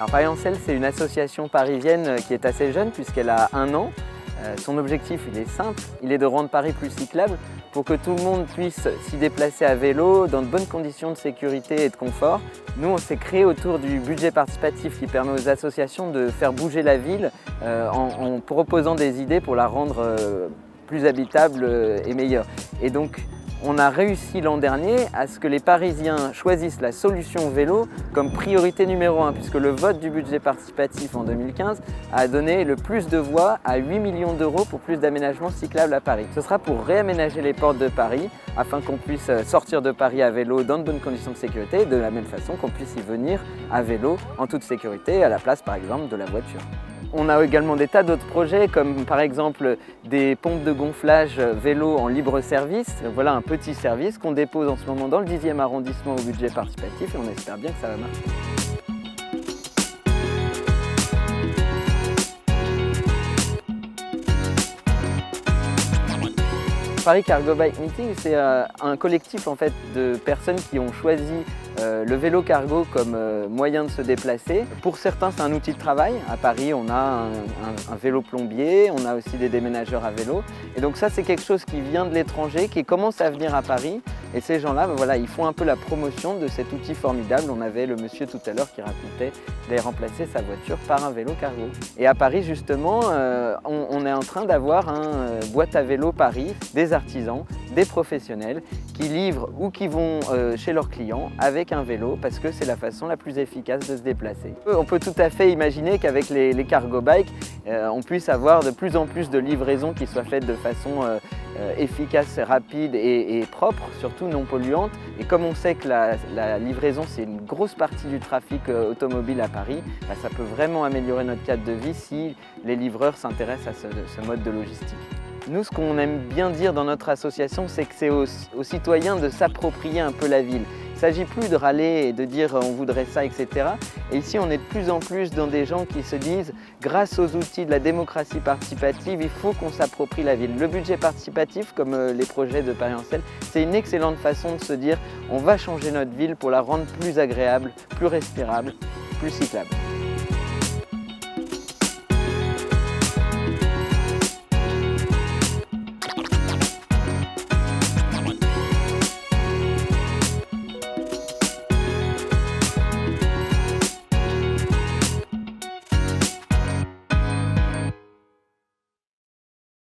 Alors Paris en Selle, c'est une association parisienne qui est assez jeune puisqu'elle a 1 an. Son objectif, il est simple, il est de rendre Paris plus cyclable pour que tout le monde puisse s'y déplacer à vélo dans de bonnes conditions de sécurité et de confort. Nous, on s'est créé autour du budget participatif qui permet aux associations de faire bouger la ville en proposant des idées pour la rendre plus habitable et meilleure. Et donc, on a réussi l'an dernier à ce que les Parisiens choisissent la solution vélo comme priorité numéro 1, puisque le vote du budget participatif en 2015 a donné le plus de voix à 8 millions d'euros pour plus d'aménagements cyclables à Paris. Ce sera pour réaménager les portes de Paris afin qu'on puisse sortir de Paris à vélo dans de bonnes conditions de sécurité, de la même façon qu'on puisse y venir à vélo en toute sécurité, à la place par exemple de la voiture. On a également des tas d'autres projets comme par exemple des pompes de gonflage vélo en libre service. Voilà un petit service qu'on dépose en ce moment dans le 10e arrondissement au budget participatif et on espère bien que ça va marcher. Paris Cargo Bike Meeting, c'est un collectif en fait, de personnes qui ont choisi le vélo cargo comme moyen de se déplacer. Pour certains, c'est un outil de travail. À Paris, on a un vélo plombier, on a aussi des déménageurs à vélo. Et donc ça, c'est quelque chose qui vient de l'étranger, qui commence à venir à Paris. Et ces gens-là, voilà, ils font un peu la promotion de cet outil formidable. On avait le monsieur tout à l'heure qui racontait d'aller remplacer sa voiture par un vélo cargo. Et à Paris, justement, on est en train d'avoir un boîte à vélo Paris, des artisans, des professionnels qui livrent ou qui vont chez leurs clients avec un vélo parce que c'est la façon la plus efficace de se déplacer. On peut tout à fait imaginer qu'avec les cargo bikes, on puisse avoir de plus en plus de livraisons qui soient faites de façon efficace, rapide et propre, surtout non polluante. Et comme on sait que la livraison c'est une grosse partie du trafic automobile à Paris, bah, ça peut vraiment améliorer notre cadre de vie si les livreurs s'intéressent à ce mode de logistique. Nous, ce qu'on aime bien dire dans notre association, c'est que c'est aux citoyens de s'approprier un peu la ville. Il ne s'agit plus de râler et de dire on voudrait ça, etc. Et ici, on est de plus en plus dans des gens qui se disent grâce aux outils de la démocratie participative, il faut qu'on s'approprie la ville. Le budget participatif, comme les projets de Paris en Selle, c'est une excellente façon de se dire on va changer notre ville pour la rendre plus agréable, plus respirable, plus cyclable.